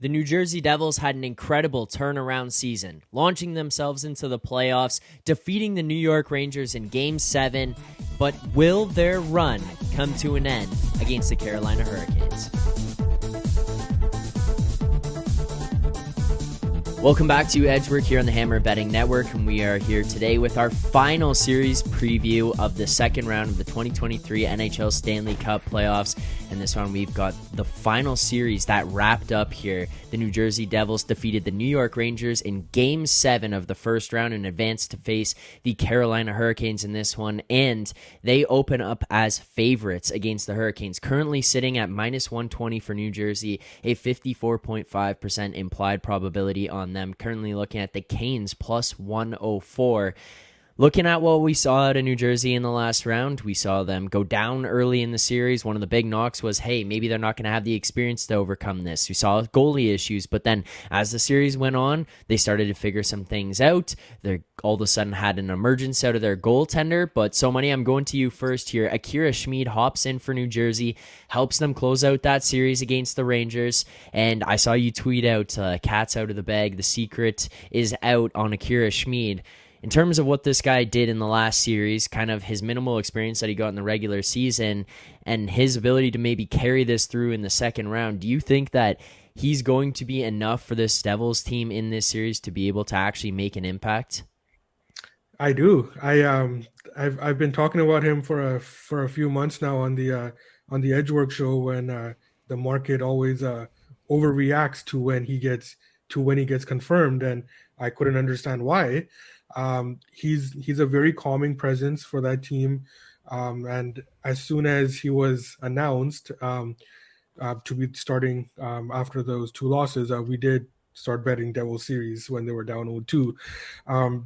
The New Jersey Devils had an incredible turnaround season, launching themselves into the playoffs, defeating the New York Rangers in Game 7, but will their run come to an end against the Carolina Hurricanes? Welcome back to Edgework here on the Hammer Betting Network, and we are here today with our final series preview of the second round of the 2023 NHL Stanley Cup playoffs. And this one, we've got the final series that wrapped up here. The New Jersey Devils defeated the New York Rangers in Game 7 of the first round and advanced to face the Carolina Hurricanes in this one. And they open up as favorites against the Hurricanes, currently sitting at minus 120 for New Jersey, a 54.5% implied probability on them. Currently looking at the Canes plus 104. Looking at what we saw out of New Jersey in the last round, we saw them go down early in the series. One of the big knocks was, hey, maybe they're not going to have the experience to overcome this. We saw goalie issues, but then as the series went on, they started to figure some things out. They all of a sudden had an emergence out of their goaltender. But so many, I'm going to you first here. Akira Schmid hops in for New Jersey, helps them close out that series against the Rangers. And I saw you tweet out, cat's out of the bag. The secret is out on Akira Schmid. In terms of what this guy did in the last series, kind of his minimal experience that he got in the regular season, and his ability to maybe carry this through in the second round, do you think that he's going to be enough for this Devils team in this series to be able to actually make an impact? I do. I've been talking about him for a few months now on the Edgework show, when the market always overreacts to when he gets confirmed, and I couldn't understand why. He's a very calming presence for that team, and as soon as he was announced to be starting after those two losses, we did start betting Devil series when they were down 0-2.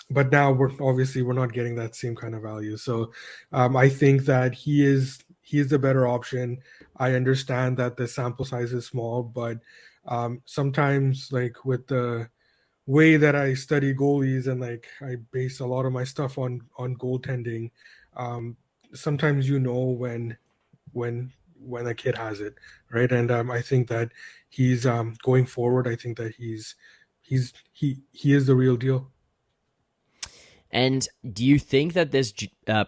But now we're not getting that same kind of value. So I think that he is the better option. I understand that the sample size is small, but sometimes, like, with the way that I study goalies, and like I base a lot of my stuff on goaltending, sometimes when a kid has it, right? And I think that he's going forward. I think that he is the real deal. And do you think that this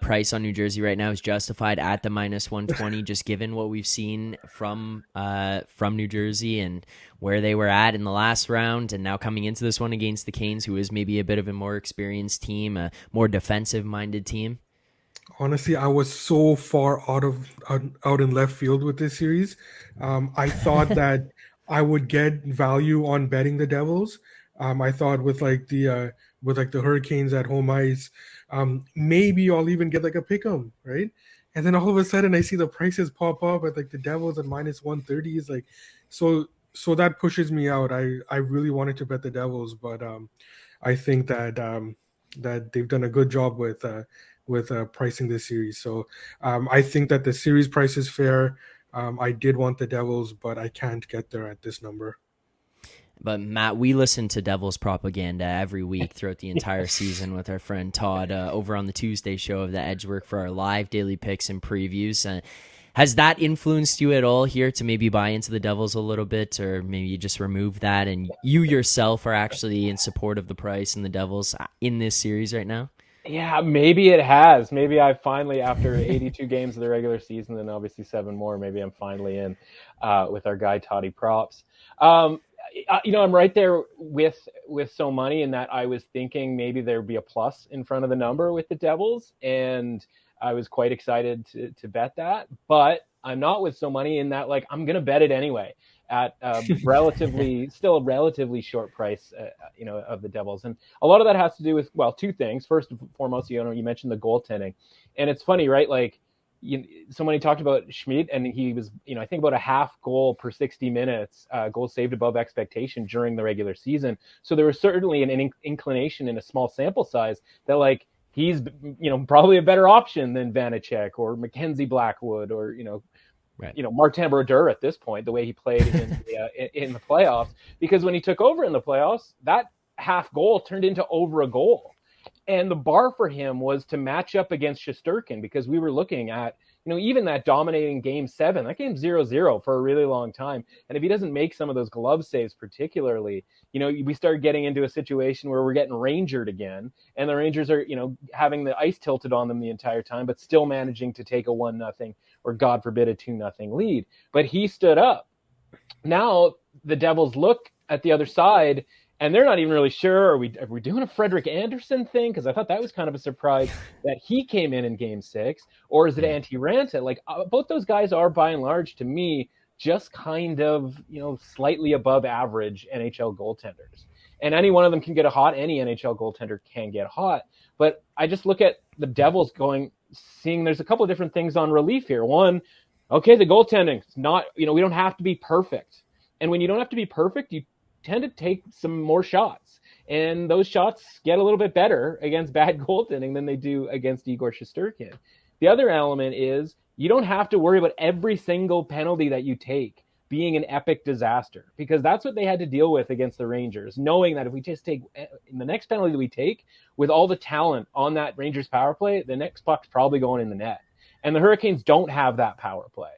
price on New Jersey right now is justified at the minus 120, just given what we've seen from New Jersey and where they were at in the last round, and now coming into this one against the Canes, who is maybe a bit of a more experienced team, a more defensive-minded team? Honestly, I was so far out in left field with this series. I thought that I would get value on betting the Devils. I thought with the Hurricanes at home ice, maybe I'll even get like a pick'em, right? And then all of a sudden, I see the prices pop up at like the Devils at minus 130. Is like, so that pushes me out. I really wanted to bet the Devils, but I think that they've done a good job with pricing this series. So I think that the series price is fair. I did want the Devils, but I can't get there at this number. But Matt, we listen to Devils propaganda every week throughout the entire season with our friend Todd over on the Tuesday show of the Edgework for our live daily picks and previews. Has that influenced you at all here to maybe buy into the Devils a little bit, or maybe you just remove that and you yourself are actually in support of the price and the Devils in this series right now? Yeah, maybe it has. Maybe I finally, after 82 games of the regular season and obviously 7 more, maybe I'm finally in with our guy Toddy Props. I'm right there with So Money in that I was thinking maybe there'd be a plus in front of the number with the Devils, and I was quite excited to bet that. But I'm not with So Money in that, like, I'm going to bet it anyway at still a relatively short price, of the Devils. And a lot of that has to do with, well, two things. First and foremost, you mentioned the goaltending, and it's funny, right? Like, somebody talked about Schmid, and he was, I think about a half goal per 60 minutes, goal saved above expectation during the regular season. So there was certainly an inclination in a small sample size that, like, he's, probably a better option than Vanacek or Mackenzie Blackwood or, Right. Martin Brodeur at this point, the way he played in the playoffs, because when he took over in the playoffs, that half goal turned into over a goal. And the bar for him was to match up against Shesterkin, because we were looking at, even that dominating game 7, that game's 0-0 for a really long time. And if he doesn't make some of those glove saves particularly, we start getting into a situation where we're getting Rangered again, and the Rangers are, having the ice tilted on them the entire time, but still managing to take a 1-0 or, God forbid, a 2-0 lead. But he stood up. Now the Devils look at the other side, and they're not even really sure, are we doing a Frederik Andersen thing? Because I thought that was kind of a surprise that he came in Game 6. Or is it Antti Raanta? Like, both those guys are, by and large, to me, just kind of, slightly above average NHL goaltenders. And any one of them can get hot. Any NHL goaltender can get hot. But I just look at the Devils seeing there's a couple of different things on relief here. One, okay, the goaltending, it's not, we don't have to be perfect. And when you don't have to be perfect, you tend to take some more shots, and those shots get a little bit better against bad goaltending than they do against Igor Shesterkin. The other element is you don't have to worry about every single penalty that you take being an epic disaster, because that's what they had to deal with against the Rangers, knowing that if we just take the next penalty that we take with all the talent on that Rangers power play, the next puck's probably going in the net. And the Hurricanes don't have that power play.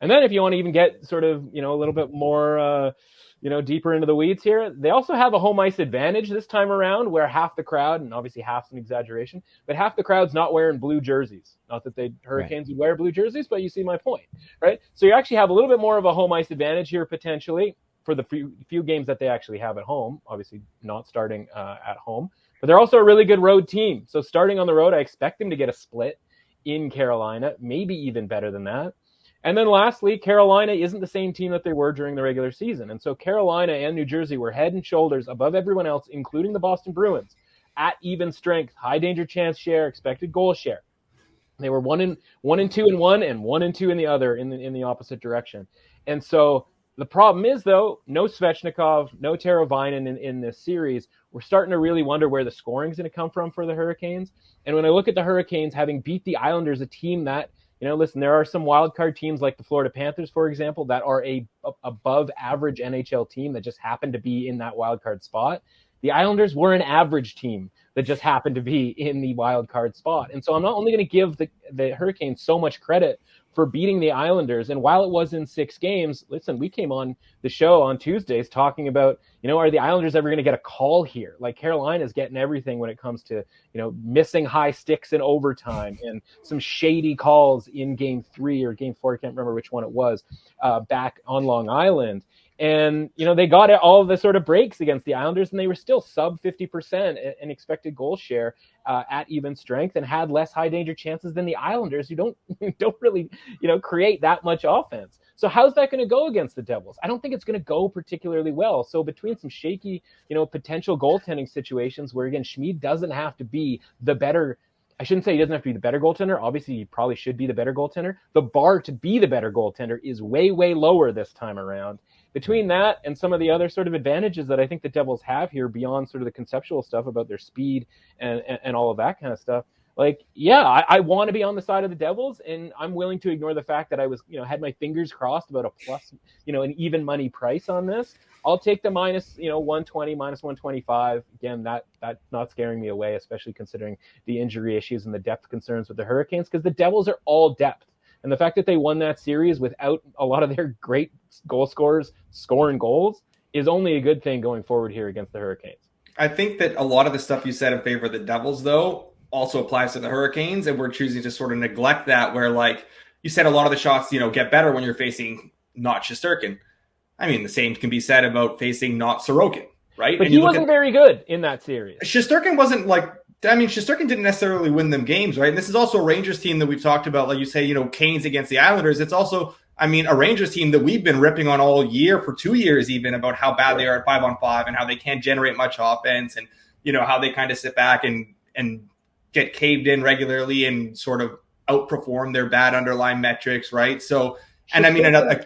And then if you want to even get sort of, a little bit more, deeper into the weeds here, they also have a home ice advantage this time around, where half the crowd, and obviously half's an exaggeration, but half the crowd's not wearing blue jerseys. Not that the Hurricanes would wear blue jerseys, but you see my point, right? So you actually have a little bit more of a home ice advantage here potentially for the few games that they actually have at home, obviously not starting at home. But they're also a really good road team. So starting on the road, I expect them to get a split in Carolina, maybe even better than that. And then lastly, Carolina isn't the same team that they were during the regular season. And so Carolina and New Jersey were head and shoulders above everyone else, including the Boston Bruins, at even strength, high danger chance share, expected goal share. They were 1-2 in one and 1-2 in the other in the opposite direction. And so the problem is, though, no Svechnikov, no Taro Väinö in this series. We're starting to really wonder where the scoring is going to come from for the Hurricanes. And when I look at the Hurricanes having beat the Islanders, a team that, listen, there are some wild card teams like the Florida Panthers, for example, that are a above average NHL team that just happened to be in that wild card spot. The Islanders were an average team that just happened to be in the wild card spot. And so I'm not only going to give the Hurricanes so much credit for beating the Islanders. And while it was in 6 games, listen, we came on the show on Tuesdays talking about, are the Islanders ever going to get a call here? Like, Carolina's getting everything when it comes to, missing high sticks in overtime and some shady calls in Game 3 or Game 4, I can't remember which one it was, back on Long Island. And, they got all of the sort of breaks against the Islanders, and they were still sub 50% in expected goal share at even strength, and had less high danger chances than the Islanders, who don't really, create that much offense. So how's that going to go against the Devils? I don't think it's going to go particularly well. So between some shaky, potential goaltending situations where, again, Schmid doesn't have to be the better, I shouldn't say he doesn't have to be the better goaltender. Obviously, he probably should be the better goaltender. The bar to be the better goaltender is way, way lower this time around. Between that and some of the other sort of advantages that I think the Devils have here, beyond sort of the conceptual stuff about their speed and all of that kind of stuff, like, yeah, I want to be on the side of the Devils, and I'm willing to ignore the fact that I was, had my fingers crossed about a plus, an even money price on this. I'll take the minus, 120, minus 125. Again, that's not scaring me away, especially considering the injury issues and the depth concerns with the Hurricanes, because the Devils are all depth. And the fact that they won that series without a lot of their great goal scorers scoring goals is only a good thing going forward here against the Hurricanes. I think that a lot of the stuff you said in favor of the Devils, though, also applies to the Hurricanes, and we're choosing to sort of neglect that, where, like you said, a lot of the shots, get better when you're facing not Shesterkin. I mean, the same can be said about facing not Sorokin, right? But he wasn't very good in that series. Shesterkin wasn't Shesterkin didn't necessarily win them games, right? And this is also a Rangers team that we've talked about, like you say, Canes against the Islanders. It's also, a Rangers team that we've been ripping on all year, for 2 years even, about how bad they are at 5-on-5 and how they can't generate much offense, and, how they kind of sit back and get caved in regularly and sort of outperform their bad underlying metrics, right? So, and a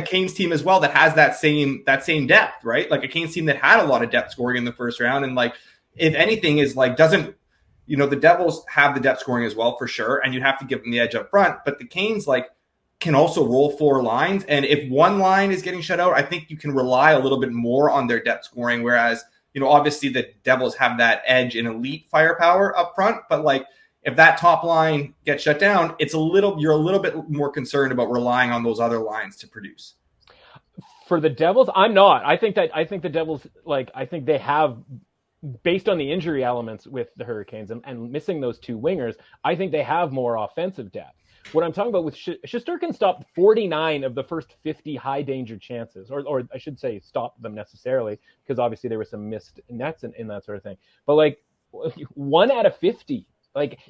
Canes team as well that has that same depth, right? Like a Canes team that had a lot of depth scoring in the first round, and like, if anything, is like, doesn't, the Devils have the depth scoring as well, for sure, and you have to give them the edge up front, but the Canes, like, can also roll 4 lines, and if one line is getting shut out, I think you can rely a little bit more on their depth scoring, whereas, obviously the Devils have that edge in elite firepower up front, but like, if that top line gets shut down, you're a little bit more concerned about relying on those other lines to produce. For the Devils, I'm not. I think the Devils, I think they have, based on the injury elements with the Hurricanes and missing those two wingers, I think they have more offensive depth. What I'm talking about with Shesterkin stopped 49 of the first 50 high danger chances, or I should say stopped them necessarily, because obviously there were some missed nets in that sort of thing. But 1 out of 50,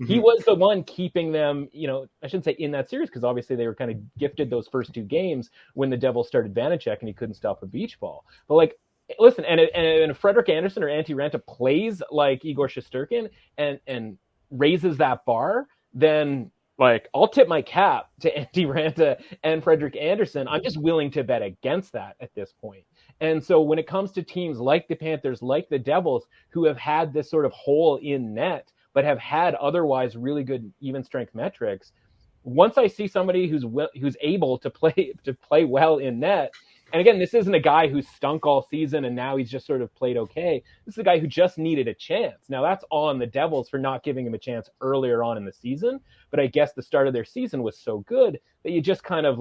he was the one keeping them, I shouldn't say in that series, because obviously they were kind of gifted those first two games when the Devils started Vanacek and he couldn't stop a beach ball. But listen, and if Frederik Andersen or Antti Ranta plays like Igor Shesterkin and raises that bar, then I'll tip my cap to Antti Ranta and Frederik Andersen. I'm just willing to bet against that at this point. And so when it comes to teams like the Panthers, like the Devils, who have had this sort of hole in net, but have had otherwise really good even strength metrics, once I see somebody who's able to play well in net, and again, this isn't a guy who stunk all season and now he's just sort of played okay. This is a guy who just needed a chance. Now that's on the Devils for not giving him a chance earlier on in the season. But I guess the start of their season was so good that you just kind of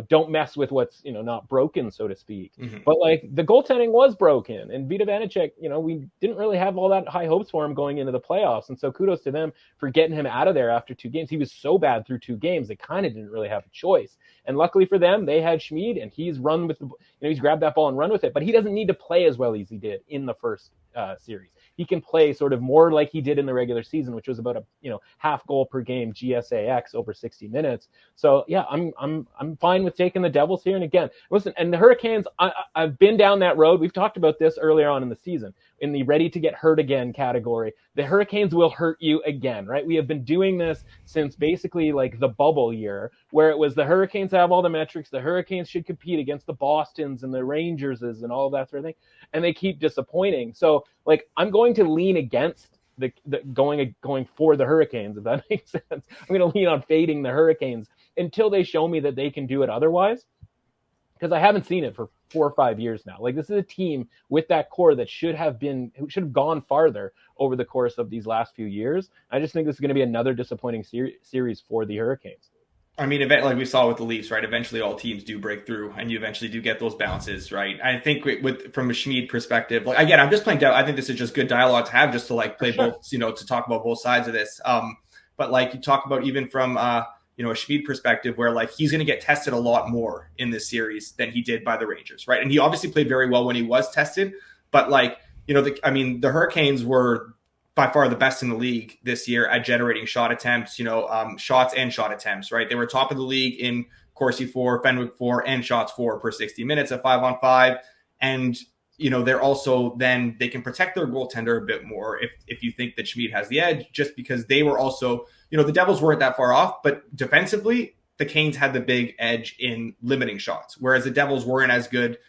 don't mess with what's, not broken, so to speak. Mm-hmm. But the goaltending was broken, and Vita Vanacek, we didn't really have all that high hopes for him going into the playoffs. And so kudos to them for getting him out of there after 2 games. He was so bad through 2 games. They kind of didn't really have a choice. And luckily for them, they had Schmid, and he's run with he's grabbed that ball and run with it, but he doesn't need to play as well as he did in the first series. He can play sort of more like he did in the regular season, which was about a half goal per game GSAX over 60 minutes. So yeah, I'm fine with taking the Devils here. And again, listen, and the Hurricanes, I've been down that road. We've talked about this earlier on in the season in the ready to get hurt again category. The Hurricanes will hurt you again, right? We have been doing this since basically the bubble year, where it was the Hurricanes have all the metrics. The Hurricanes should compete against the Bostons and the Rangerses and all of that sort of thing. And they keep disappointing. So I'm going to lean against the going for the Hurricanes, if that makes sense. I'm going to lean on fading the Hurricanes until they show me that they can do it otherwise, because I haven't seen it for 4 or 5 years now. This is a team with that core that should have gone farther over the course of these last few years. I just think this is going to be another disappointing series for the Hurricanes. I mean, like we saw with the Leafs, right? Eventually all teams do break through and you eventually do get those bounces, right? I think from a Schmid perspective, again, I'm just playing down. I think this is just good dialogue to have, just to play both, to talk about both sides of this. But you talk about even from, a Schmid perspective where he's going to get tested a lot more in this series than he did by the Rangers, right? And he obviously played very well when he was tested, but the Hurricanes were by far the best in the league this year at generating shot attempts, shots and shot attempts, right? They were top of the league in Corsi 4, Fenwick 4, and shots 4 per 60 minutes at 5-on-5. And, they're also then they can protect their goaltender a bit more if you think that Schmid has the edge, just because they were also, the Devils weren't that far off, but defensively, the Canes had the big edge in limiting shots, whereas the Devils weren't as good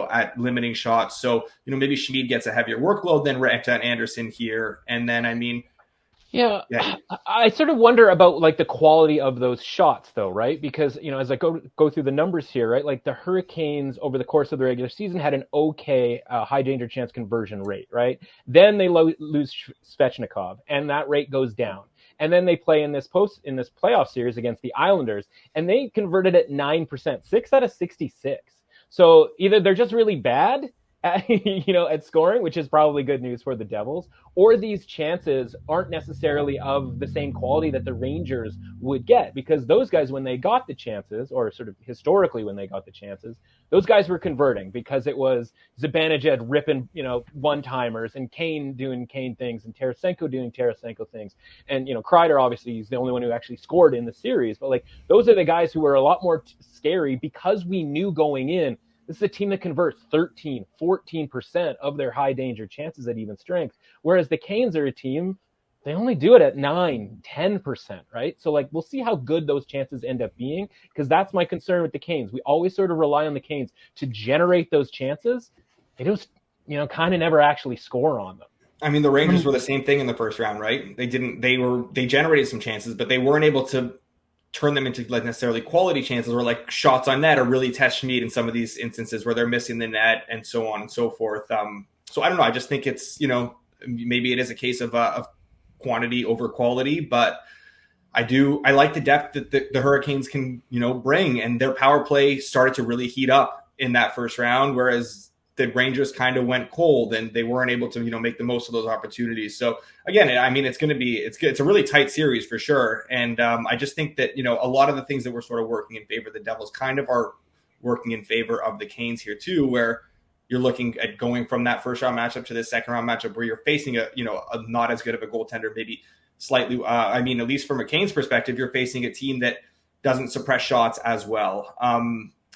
at limiting shots. So, maybe Schmid gets a heavier workload than Ranta and Andersen here. And then, Yeah, I sort of wonder about the quality of those shots though, right? Because, as I go through the numbers here, right? The Hurricanes over the course of the regular season had an okay high danger chance conversion rate, right? Then they lose Svechnikov and that rate goes down. And then they play in this playoff series against the Islanders and they converted at 9%, 6 out of 66. So either they're just really bad at scoring, which is probably good news for the Devils, or these chances aren't necessarily of the same quality that the Rangers would get, because those guys, when they got the chances, or sort of historically when they got the chances, those guys were converting because it was Zibanejad ripping, one-timers and Kane doing Kane things and Tarasenko doing Tarasenko things. And, Kreider, obviously, is the only one who actually scored in the series. But, those are the guys who were a lot more scary because we knew going in, this is a team that converts 13, 14% of their high danger chances at even strength. Whereas the Canes are a team, they only do it at 9, 10%, right? So we'll see how good those chances end up being, because that's my concern with the Canes. We always sort of rely on the Canes to generate those chances. They just, kind of never actually score on them. I mean, the Rangers were the same thing in the first round, right? They generated some chances, but they weren't able to turn them into necessarily quality chances or shots on net or really test Schmid in some of these instances where they're missing the net and so on and so forth. So I don't know. I just think it's, maybe it is a case of quantity over quality, but I like the depth that the Hurricanes can, bring, and their power play started to really heat up in that first round, whereas the Rangers kind of went cold and they weren't able to, make the most of those opportunities. So again, I mean, it's a really tight series for sure. And I just think that, a lot of the things that were sort of working in favor of the Devils kind of are working in favor of the Canes here too, where you're looking at going from that first round matchup to the second round matchup where you're facing a not as good of a goaltender, maybe slightly. At least from a Canes perspective, you're facing a team that doesn't suppress shots as well.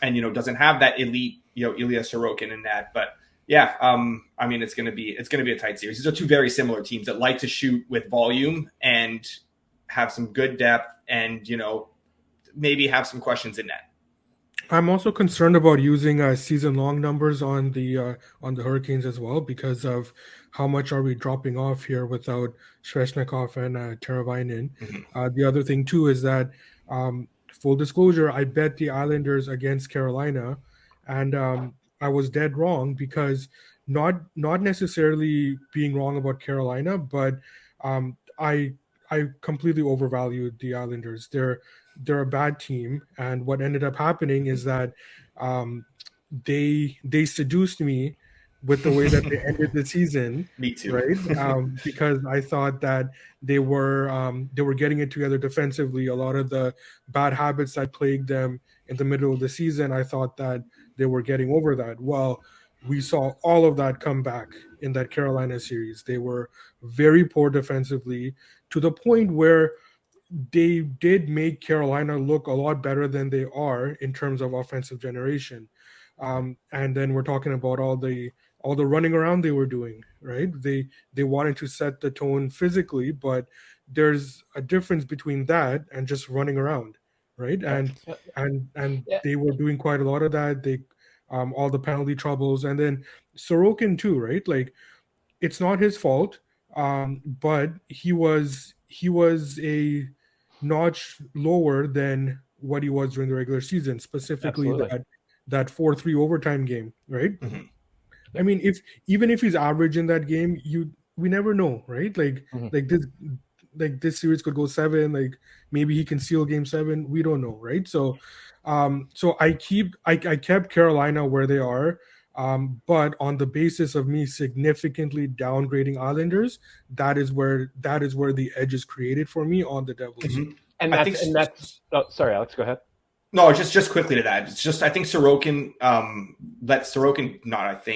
And, doesn't have that elite, Ilya Sorokin in that. But yeah, it's going to be a tight series. These are two very similar teams that like to shoot with volume and have some good depth and, maybe have some questions in net. I'm also concerned about using season-long numbers on the Hurricanes as well, because of how much are we dropping off here without Svechnikov and Teravainen. Mm-hmm. The other thing too is that, full disclosure, I bet the Islanders against Carolina, and I was dead wrong, because not necessarily being wrong about Carolina, but I completely overvalued the Islanders. They're a bad team, and what ended up happening is that they seduced me with the way that they ended the season. Me too, right? Because I thought that they were getting it together defensively. A lot of the bad habits that plagued them in the middle of the season, I thought that they were getting over that. Well, we saw all of that come back in that Carolina series. They were very poor defensively, to the point where they did make Carolina look a lot better than they are in terms of offensive generation. And then we're talking about all the running around they were doing, right? They wanted to set the tone physically, but there's a difference between that and just running around, right? And they were doing quite a lot of that. They all the penalty troubles, and then Sorokin too, right? Like, it's not his fault, but he was a notch lower than what he was during the regular season, specifically that 4-3 overtime game, right? Mm-hmm. I mean, even if he's average in that game, we never know, right? Like, this series could go 7. Like, maybe he can seal game 7. We don't know, right? So I kept Carolina where they are, but on the basis of me significantly downgrading Islanders, that is where the edge is created for me on the Devils. Mm-hmm. And that's oh, sorry, Alex, go ahead. No, just quickly to that. It's just, I think Sorokin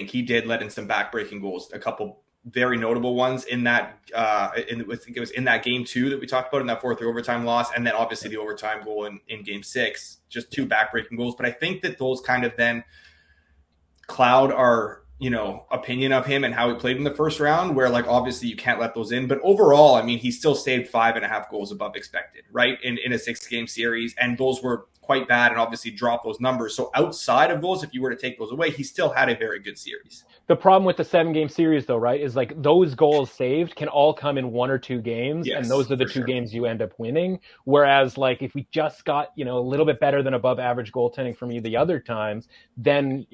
he did let in some backbreaking goals, a couple very notable ones in that. I think it was in that game 2 that we talked about, in that 4-3 overtime loss, and then obviously the overtime goal in game 6. Just 2 backbreaking goals, but I think that those kind of then cloud our opinion of him and how he played in the first round, where, like, obviously you can't let those in, but overall, I mean, he still saved 5.5 goals above expected, right, in a 6-game series, and those were quite bad and obviously dropped those numbers. So outside of those, if you were to take those away, he still had a very good series. The problem with the 7-game series, though, right, is like those goals saved can all come in 1 or 2 games, and those are the 2 games you end up winning. Whereas, like, if we just got, a little bit better than above average goaltending from you the other times, then,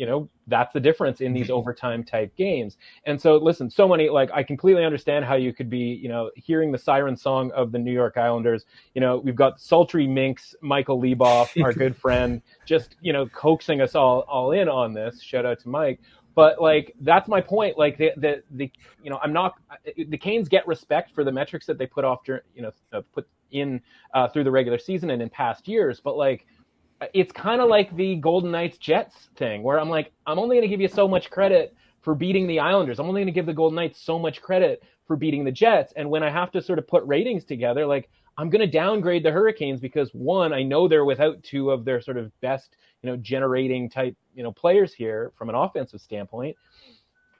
that's the difference in these overtime type games. And so, listen, so many, like, I completely understand how you could be, hearing the siren song of the New York Islanders. We've got sultry minx, Michael Leboff, our good friend, just, coaxing us all in on this. Shout out to Mike. But, like, that's my point. Like, the Canes get respect for the metrics that they put off, put in through the regular season and in past years. But, like, it's kind of like the Golden Knights Jets thing, where I'm like, I'm only going to give you so much credit for beating the Islanders. I'm only going to give the Golden Knights so much credit for beating the Jets. And when I have to sort of put ratings together, like, I'm going to downgrade the Hurricanes because, one, I know they're without 2 of their sort of best, generating type, players here from an offensive standpoint,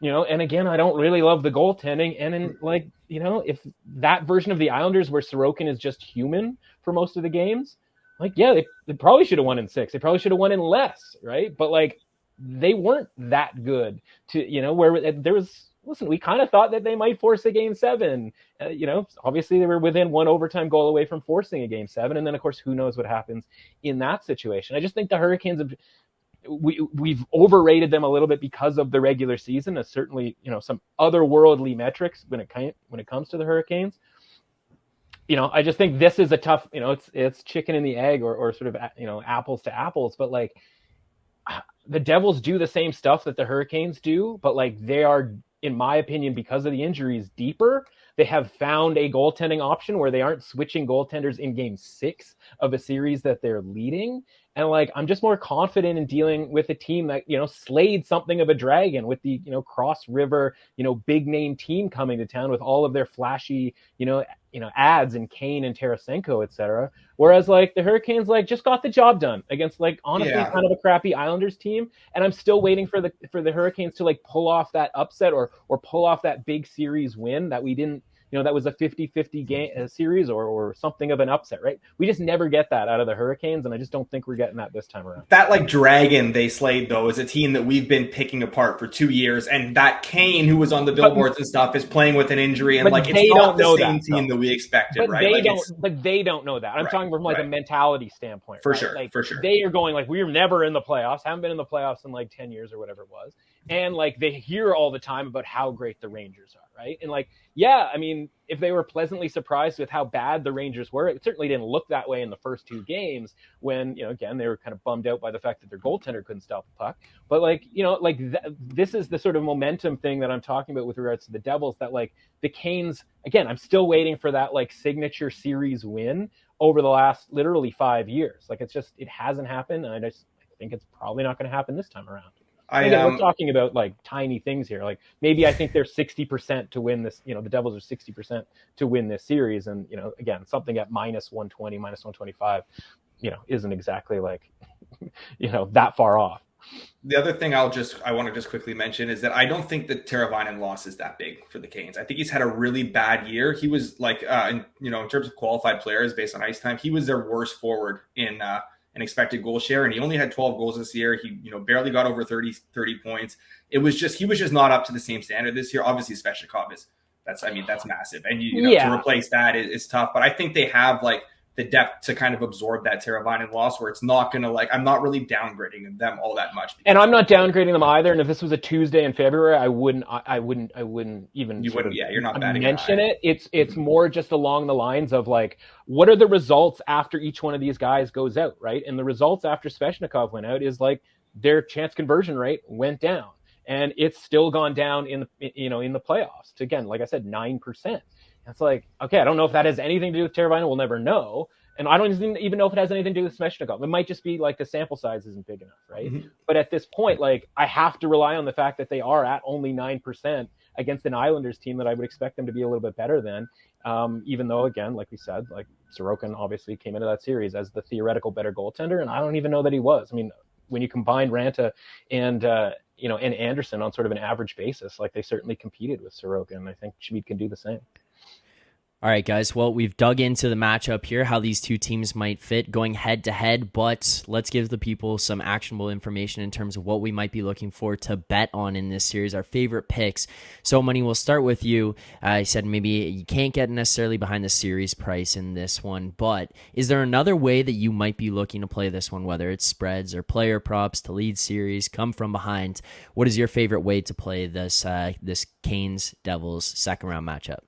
and again, I don't really love the goaltending. And in, like, if that version of the Islanders where Sorokin is just human for most of the games, like, yeah, they probably should have won in 6. They probably should have won in less, right? But, like, they weren't that good to, where there was, listen, we kind of thought that they might force a game 7. Obviously they were within 1 overtime goal away from forcing a game 7. And then, of course, who knows what happens in that situation. I just think the Hurricanes we've overrated them a little bit because of the regular season, as certainly, some otherworldly metrics when it comes to the Hurricanes. I just think this is a tough, it's chicken and the egg, or sort of, apples to apples. But like, the Devils do the same stuff that the Hurricanes do, but like they are, in my opinion, because of the injuries, deeper. They have found a goaltending option where they aren't switching goaltenders in game 6 of a series that they're leading. And like, I'm just more confident in dealing with a team that, slayed something of a dragon with the, Cross River, big name team coming to town with all of their flashy, ads and Kane and Tarasenko, etc. Whereas like the Hurricanes like just got the job done against like honestly kind of a crappy Islanders team, and I'm still waiting for the Hurricanes to like pull off that upset or pull off that big series win that we didn't. That was a 50-50 game series or something of an upset, right? We just never get that out of the Hurricanes, and I just don't think we're getting that this time around. That like dragon they slayed, though, is a team that we've been picking apart for 2 years, and that Kane, who was on the billboards and stuff, is playing with an injury, and like it's not the same team that we expected, but right? They don't know that. I'm talking from like a mentality standpoint. For right? sure, like, for sure. They are going like, we're never in the playoffs, haven't been in the playoffs in like 10 years or whatever it was. And like they hear all the time about how great the Rangers are, right? And like, yeah, I mean, if they were pleasantly surprised with how bad the Rangers were, it certainly didn't look that way in the first 2 games when, again, they were kind of bummed out by the fact that their goaltender couldn't stop the puck. But like, this is the sort of momentum thing that I'm talking about with regards to the Devils, that like the Canes, again, I'm still waiting for that like signature series win over the last literally 5 years. Like it hasn't happened. And I think it's probably not going to happen this time around. We're talking about like tiny things here. Like maybe I think they're 60% to win this. The Devils are 60% to win this series, and again, something at -120, -125, isn't exactly like, that far off. The other thing I want to just quickly mention is that I don't think that Teravainen loss is that big for the Canes. I think he's had a really bad year. He was like, in terms of qualified players based on ice time, he was their worst forward in an expected goal share, and he only had 12 goals this year. He barely got over 30 points. He was just not up to the same standard this year. Obviously Svechnikov that's massive, and to replace that is tough, but I think they have like the depth to kind of absorb that Teravainen loss, where it's not going to like, I'm not really downgrading them all that much. And I'm not downgrading them either. And if this was a Tuesday in February, I wouldn't even you're not mention it. It's more just along the lines of like, what are the results after each one of these guys goes out, right? And the results after Svechnikov went out is like their chance conversion rate went down, and it's still gone down in the playoffs to, again, like I said, 9%. It's like, okay, I don't know if that has anything to do with Teravainen. We'll never know. And I don't even know if it has anything to do with Svechnikov. It might just be like the sample size isn't big enough, right? Mm-hmm. But at this point, like, I have to rely on the fact that they are at only 9% against an Islanders team that I would expect them to be a little bit better than. Even though, again, like we said, like Sorokin obviously came into that series as the theoretical better goaltender, and I don't even know that he was. I mean, when you combine Ranta and and Anderson on sort of an average basis, like they certainly competed with Sorokin. I think Schmid can do the same. All right, guys. Well, we've dug into the matchup here, how these two teams might fit going head-to-head, but let's give the people some actionable information in terms of what we might be looking for to bet on in this series, our favorite picks. So, Money, we'll start with you. I said maybe you can't get necessarily behind the series price in this one, but is there another way that you might be looking to play this one, whether it's spreads or player props to lead series, come from behind? What is your favorite way to play this Canes-Devils second-round matchup?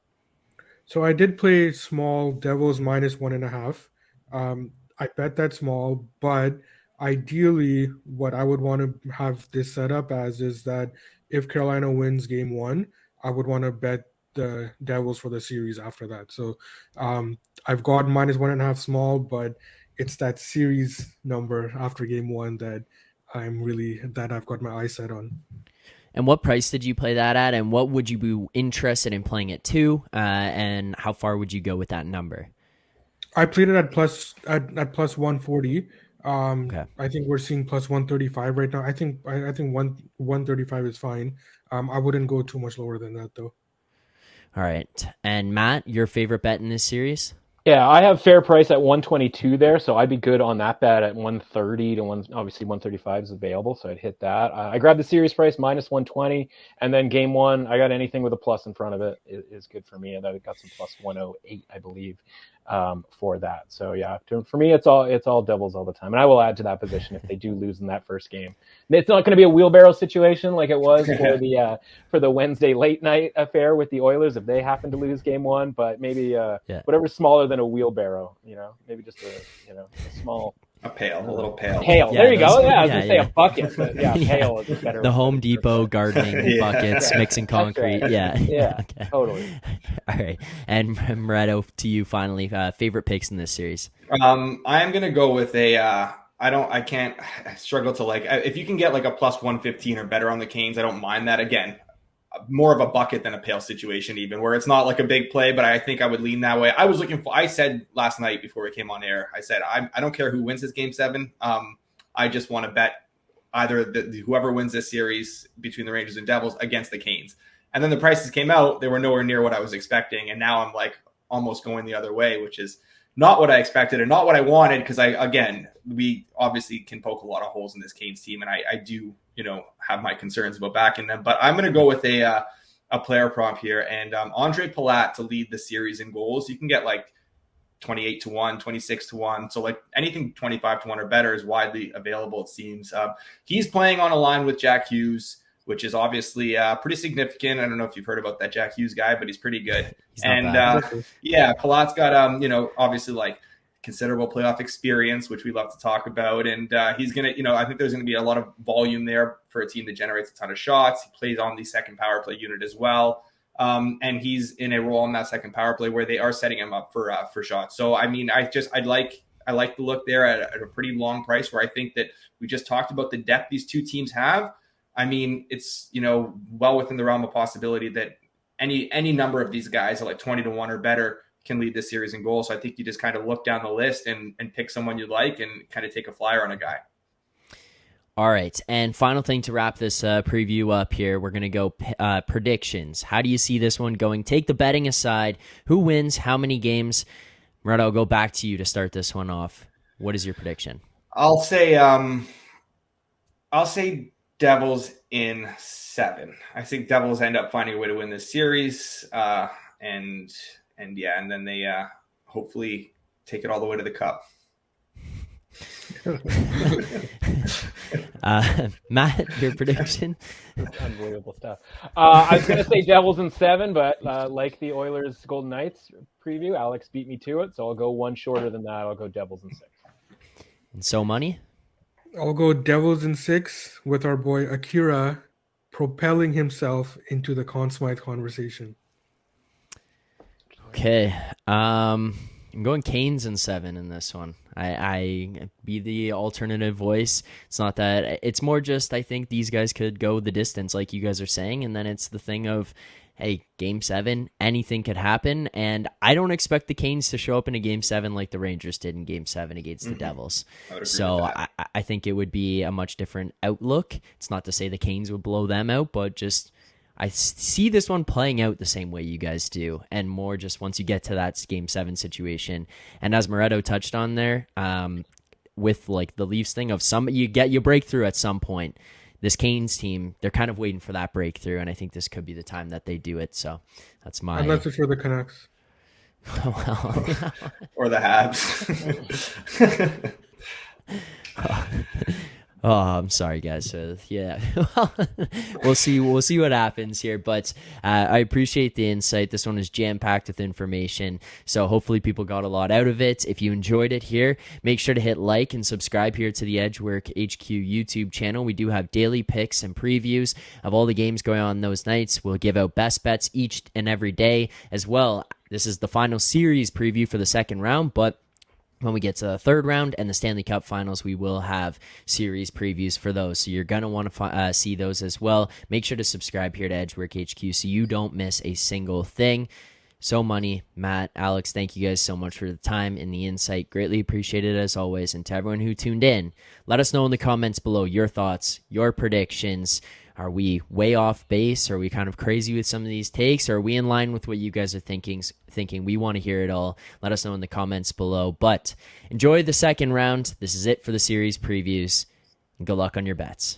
So I did play small Devils -1.5. I bet that small, but ideally what I would want to have this set up as is that if Carolina wins game 1, I would want to bet the Devils for the series after that. So I've got -1.5 small, but it's that series number after game 1 that I've got my eyes set on. And what price did you play that at, and what would you be interested in playing it to, and how far would you go with that number? I played it at plus 140. Okay. I think we're seeing plus 135 right now. I think 135 is fine. I wouldn't go too much lower than that, though. All right. And Matt, your favorite bet in this series? Yeah, I have fair price at 122 there, so I'd be good on that bet at 130 to obviously 135 is available, so I'd hit that. I grabbed the series price -120, and then game 1, I got anything with a plus in front of it is good for me, and I got some plus 108, I believe. for that. So yeah, for me, it's all Devils all the time. And I will add to that position if they do lose in that first game. It's not going to be a wheelbarrow situation like it was for the Wednesday late night affair with the Oilers if they happen to lose game one, but maybe whatever's smaller than a wheelbarrow, maybe just a small. A little pail. Pail. Yeah, there you go. Yeah, I was going to say a bucket, but pail is a better. The Home Depot gardening buckets, mixing concrete. Right. Yeah, okay. Totally. All right. And Moretto, to you finally, favorite picks in this series? I'm going to go with I struggle to if you can get like a plus 115 or better on the Canes, I don't mind that. Again, more of a bucket than a pail situation, even where it's not like a big play, but I think I would lean that way. I said last night before we came on air, I said, I don't care who wins this game 7. I just want to bet either whoever wins this series between the Rangers and Devils against the Canes. And then the prices came out. They were nowhere near what I was expecting. And now I'm like almost going the other way, which is not what I expected and not what I wanted. Because we obviously can poke a lot of holes in this Canes team. And I do, have my concerns about backing them, but I'm going to go with a player prop here and Andre Palat to lead the series in goals. You can get like 28-1, 26-1. So like anything 25-1 or better is widely available. It seems he's playing on a line with Jack Hughes, which is obviously pretty significant. I don't know if you've heard about that Jack Hughes guy, but he's pretty good. Palat's got, obviously like considerable playoff experience, which we love to talk about. And he's going to, I think there's going to be a lot of volume there for a team that generates a ton of shots. He plays on the second power play unit as well. And he's in a role in that second power play where they are setting him up for shots. So, I mean, I like the look there at a pretty long price where I think that we just talked about the depth these two teams have. I mean, it's, well within the realm of possibility that any number of these guys are like 20-1 or better can lead this series in goals. So I think you just kind of look down the list and pick someone you like and kind of take a flyer on a guy. All right. And final thing to wrap this preview up here, we're going to go predictions. How do you see this one going? Take the betting aside. Who wins? How many games? Moretto, I'll go back to you to start this one off. What is your prediction? I'll say Devils in 7. I think Devils end up finding a way to win this series. And then they hopefully take it all the way to the cup. Matt, your prediction? Unbelievable stuff. I was going to say Devils in 7, but like the Oilers Golden Knights preview, Alex beat me to it, so I'll go one shorter than that. I'll go Devils in 6. And so money? I'll go Devils in 6 with our boy Akira propelling himself into the Conn Smythe conversation. Okay. I'm going Canes in 7 in this one. I be the alternative voice. It's not that. It's more just I think these guys could go the distance like you guys are saying, and then it's the thing of, hey, Game 7, anything could happen, and I don't expect the Canes to show up in a Game 7 like the Rangers did in Game 7 against the Devils. So I think it would be a much different outlook. It's not to say the Canes would blow them out, but just I see this one playing out the same way you guys do, and more just once you get to that Game 7 situation. And as Moretto touched on there, with like the Leafs thing of you break through at some point. This Canes team, they're kind of waiting for that breakthrough, and I think this could be the time that they do it. So that's my. Unless it's for the Canucks. Or the Habs. Oh, I'm sorry, guys. Yeah, we'll see. We'll see what happens here. But I appreciate the insight. This one is jam-packed with information, so hopefully people got a lot out of it. If you enjoyed it here, make sure to hit like and subscribe here to the Edgework HQ YouTube channel. We do have daily picks and previews of all the games going on those nights. We'll give out best bets each and every day as well. This is the final series preview for the second round, but when we get to the third round and the Stanley Cup Finals, we will have series previews for those. So you're going to want to see those as well. Make sure to subscribe here to Edgework HQ so you don't miss a single thing. So Money, Matt, Alex, thank you guys so much for the time and the insight. Greatly appreciated as always. And to everyone who tuned in, let us know in the comments below your thoughts, your predictions. Are we way off base? Are we kind of crazy with some of these takes? Or are we in line with what you guys are thinking? We want to hear it all. Let us know in the comments below. But enjoy the second round. This is it for the series previews. And good luck on your bets.